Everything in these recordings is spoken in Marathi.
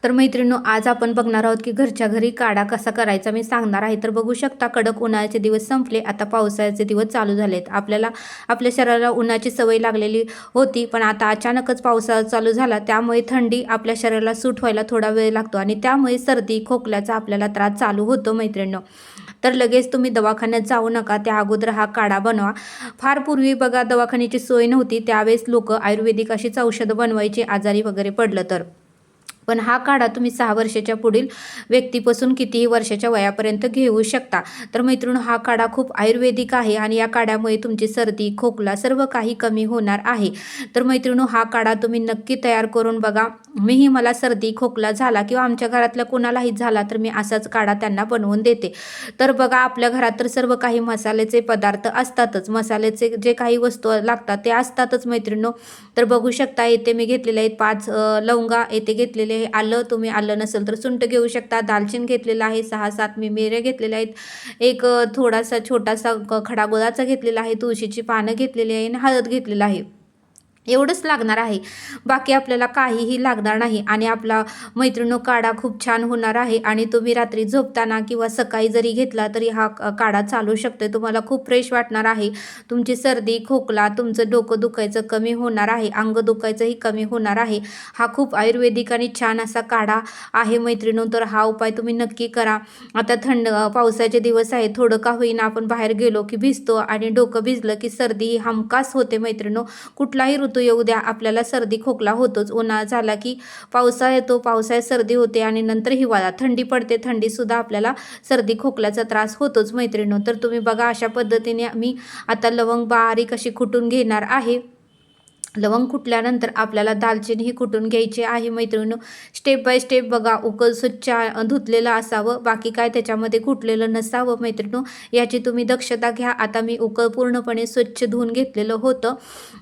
तर मैत्रिणींनो, आज आपण बघणार आहोत की घरच्या घरी काढा कसा करायचा मी सांगणार आहे। तर बघू शकता, कडक उन्हाळ्याचे दिवस संपले, आता पावसाळ्याचे दिवस चालू झालेत। आपल्याला आपल्या शरीराला उन्हाची सवय लागलेली होती, पण आता अचानकच पावसाळा चालू झाला, त्यामुळे थंडी आपल्या शरीराला सूट व्हायला थोडा वेळ लागतो आणि त्यामुळे सर्दी खोकल्याचा आपल्याला त्रास चालू होतो मैत्रिणींनो। तर लगेच तुम्ही दवाखान्यात जाऊ नका, त्या अगोदर हा काढा बनवा। फार पूर्वी बघा दवाखान्याची सोय नव्हती, त्यावेळेस लोक आयुर्वेदिक अशीच औषधं बनवायची आजारी वगैरे पडलं तर। पण हा काढा तुम्ही 6 वर्षाच्या पुढील व्यक्तीपासून कितीही वर्षाच्या वयापर्यंत घेऊ शकता। तर मैत्रिणी, हा काढा खूप आयुर्वेदिक आहे आणि या काढ्यामुळे तुमची सर्दी खोकला सर्व काही कमी होणार आहे। तर मैत्रिणी, हा काढा तुम्ही नक्की तयार करून बघा। मला सर्दी खोकला झाला किंवा आमच्या घरातल्या कोणालाही झाला तर मी असाच काढा त्यांना बनवून देते। तर बघा, आपल्या घरात तर सर्व काही मसाल्याचे पदार्थ असतातच, मसाल्याचे जे काही वस्तू लागतात ते असतातच मैत्रिणींनो। तर बघू शकता, इथे मी घेतलेले आहेत 5 लवंगा, येथे घेतलेले आलं, तुम्ही आलं नसेल तर सुंठ घेऊ शकता, दालचिनी घेतलेला आहे, 6-7 मी मिरे घेतलेले आहेत, एक थोडासा छोटासा खडा गुळाचा घेतलेला आहे, तुळशीची पानं घेतलेली आहे आणि हळद घेतलेला आहे। एवढंच लागणार आहे, बाकी आपल्याला काहीही लागणार नाही आणि आपला मैत्रिणींनो काढा खूप छान होणार आहे। आणि तुम्ही रात्री झोपताना किंवा सकाळी जरी घेतला तरी हा काढा चालू शकते, तुम्हाला खूप फ्रेश वाटणार आहे। तुमची सर्दी खोकला, तुमचं डोकं दुखायचं कमी होणार आहे, अंग दुखायचंही कमी होणार आहे। हा खूप आयुर्वेदिक आणि छान असा काढा आहे मैत्रिणींनो, तर हा उपाय तुम्ही नक्की करा। आता पावसाचे दिवस आहे, थोडं का होईना आपण बाहेर गेलो की भिजतो आणि डोकं भिजलं की सर्दी ही हमखास होते मैत्रिणींनो। कुठलाही ऋतू येऊ द्या, आपल्याला सर्दी खोकला होतोच। उन्हाळा झाला की पावसाळा येतो, पावसाळ्यात सर्दी होते आणि नंतर हिवाळा, थंडी पडते, थंडी सुद्धा आपल्याला सर्दी खोकल्याचा त्रास होतोच मैत्रिणींनो। तर तुम्ही बघा, अशा पद्धतीने मी आता लवंग बारीक अशी कुटून घेणार आहे। लवंग कुटल्यानंतर आपल्याला दालचिनी ही कुटून घ्यायची आहे मैत्रिणींनो। स्टेप बाय स्टेप बघा, उकळ स्वच्छ धुतलेलं असावं, बाकी काय त्याच्यामध्ये कुटलेलं नसावं मैत्रिणींनो, याची तुम्ही दक्षता घ्या। आता मी उकळ पूर्णपणे स्वच्छ धुवून घेतलेलं होतं।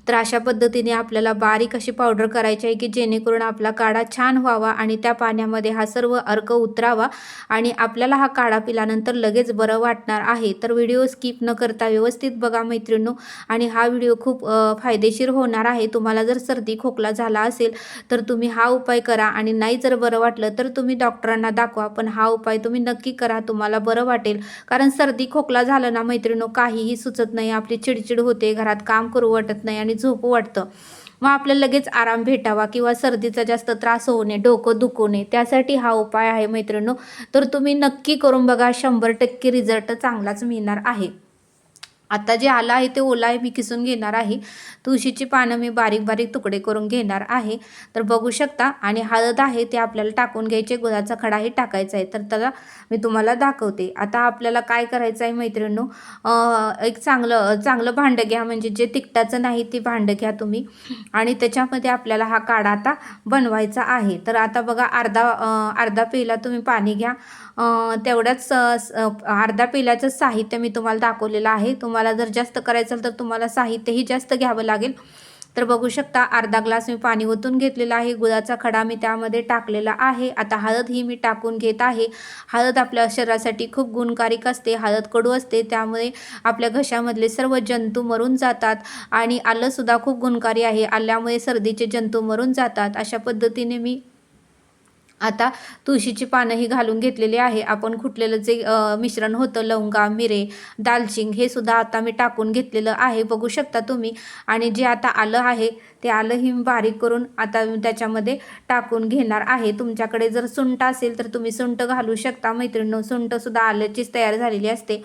तर अशा पद्धतीने आपल्याला बारीक अशी पावडर करायची आहे की जेणेकरून आपला काढा छान व्हावा आणि त्या पाण्यामध्ये हा सर्व अर्क उतरावा आणि आपल्याला हा काढा पिल्यानंतर लगेच बरं वाटणार आहे। तर व्हिडिओ स्किप न करता व्यवस्थित बघा मैत्रिणींनो, आणि हा व्हिडिओ खूप फायदेशीर होणार आहे। तुम्हाला जर सर्दी खोकला झाला असेल तर तुम्ही हा उपाय करा आणि नाही जर बरं वाटलं तर तुम्ही डॉक्टरांना दाखवा, पण हा उपाय तुम्ही नक्की करा, तुम्हाला बरं वाटेल। कारण सर्दी खोकला झालं ना मैत्रिणींनो, काहीही सुचत नाही, आपली चिडचिड होते, घरात काम करू वाटत नाही आणि झोपू वाटतं, मग आपल्याला लगेच आराम भेटावा किंवा सर्दीचा जास्त त्रास होऊ नये, डोकं दुखू नये, त्यासाठी हा उपाय आहे मैत्रिणींनो। तर तुम्ही नक्की करून बघा, 100% रिझल्ट चांगलाच मिळणार आहे। आता जे आलं आहे ते ओलं आहे, मी किसून घेणार आहे। तुळशीची पानं मी बारीक बारीक तुकडे करून घेणार आहे। तर बघू शकता, आणि हळद आहे ते आपल्याला टाकून घ्यायचे, गुळाचा खडाही टाकायचा आहे। तर त्याला मी तुम्हाला दाखवते। आता आपल्याला काय करायचं आहे मैत्रिणींनो, एक चांगलं भांडं घ्या, म्हणजे जे तिखटाचं नाही ते भांडं घ्या तुम्ही, आणि त्याच्यामध्ये आपल्याला हा काढा आता बनवायचा आहे। तर आता बघा, अर्धा पेला तुम्ही पाणी घ्या, तेवढ्याच अर्धा पेल्याचं साहित्य मी तुम्हाला दाखवलेलं आहे। तुम्हाला जर जास्त करायचं तर तुम्हाला साहित्यही जास्त घ्यावं लागेल। तर बघू शकता, अर्धा ग्लास मी पाणी ओतून घेतलेलं आहे, गुळाचा खडा मी त्यामध्ये टाकलेला आहे। आता हळद ही मी टाकून घेत आहे। हळद आपल्या शरीरासाठी खूप गुणकारिक असते, हळद कडू असते, त्यामुळे आपल्या घशामधले सर्व जंतू मरून जातात, आणि आलं सुद्धा खूप गुणकारी आहे, आल्यामुळे सर्दीचे जंतू मरून जातात। अशा पद्धतीने मी आता तुळशीची पानंही घालून घेतलेली आहे। आपण कुटलेलं जे मिश्रण होतं, लवंगा मिरे दालचिनी, हे सुद्धा आता मी टाकून घेतलेलं आहे, बघू शकता तुम्ही। आणि जे आता आलं आहे ते आलंही बारीक करून आता त्याच्यामध्ये टाकून घेणार आहे। तुमच्याकडे जर सुंठ असेल तर तुम्ही सुंठ घालू शकता मैत्रिणींनो, सुंठ सुद्धा आल्याचीच तयार झालेली असते।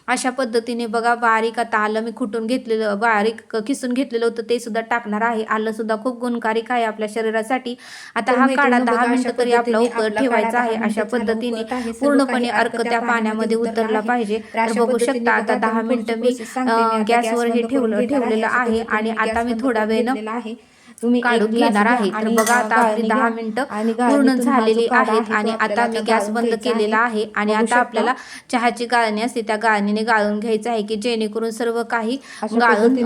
अशा पद्धतीने बघा, बारीक आता आलं मी कुटून घेतलेलं, बारीक किसून घेतलेलं होतं ते सुद्धा टाकणार आहे। आलं सुद्धा खूप गुणकारिक आहे आपल्या शरीरासाठी। आता हा काढा 10 मिनिटं तरी आपला उकळत ठेवायचा आहे। अशा पद्धतीने पूर्णपणे अर्क त्या पाण्यामध्ये उतरला पाहिजे। तर बघू शकता, आता 10 मिनिटं मी गॅसवर हे ठेवलेलं आहे, आणि आता मी थोडा वेळेनं तुम्ही काढून घेणार आहे। तर बघा, आता आपली 10 मिनिटं पूर्ण झालेली आहेत, आणि आता मी गॅस बंद केलेला आहे। आणि आता आपल्याला चहाची गाळणी असते, त्या गाळणीने गाळून घ्यायचं आहे की जेणेकरून सर्व काही गाळून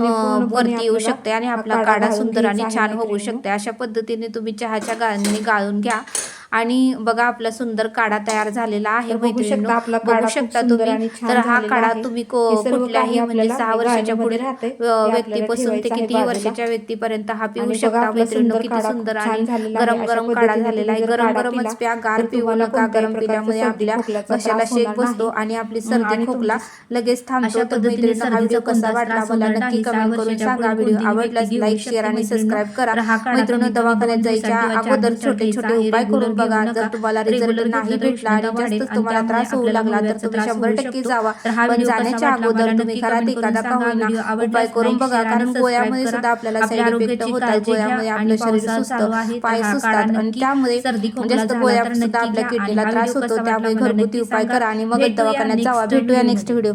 वरती येऊ शकते आणि आपला काढा सुंदर आणि छान होऊ शकते। अशा पद्धतीने तुम्ही चहाच्या गाळणीने गाळून घ्या। आणि बघा आपला सुंदर काढा तयार झालेला आहे मैत्रिणींनो, बघू शकता तुम्ही. तर हा काढा तुम्ही कुठल्याही म्हणजे 6 वर्षाच्या पुढे व्यक्तीपासून ते कितीही वर्षाच्या व्यक्तीपर्यंत हा पिऊ शकता मैत्रिणींनो. किती सुंदर आणि गरम गरम काढा झालेला आहे. गरम गरमच प्या, गार पिऊ नका. गरम पिल्यामुळे आपल्या घशाला शेक बसतो आणि आपली सर्दी खोकला लगेच थांबतो. तर मैत्रिणींनो हा व्हिडिओ कसा वाटला मला नक्की कमेंट करून सांगा. व्हिडिओ आवडल्यास लाईक शेअर आणि सबस्क्राईब करा. मैत्रिणींनो दवाखान्यात जायच्या अगोदर छोटे छोटे उपाय करून बघा. जर तुम्हाला रिझल्ट नाही भेटला आणि जास्त तुम्हाला त्रास होऊ लागला तर तुम्ही 100% जावा. पण जाण्याच्या अगोदर तुम्ही घरात एखादा का होईना उपाय करून बघा. कारण गोळ्यामुळे सुद्धा आपल्याला साईड इफेक्ट होतात. गोळ्यामुळे आपलं शरीर सुस्त, पाय सुसतात आणि त्यामुळे जास्त गोळ्या सुद्धा आपल्या किडनीला त्रास होतो. त्यामुळे घरगुती उपाय करा आणि मग दवाखान्यात जावा. भेटूया नेक्स्ट व्हिडिओ.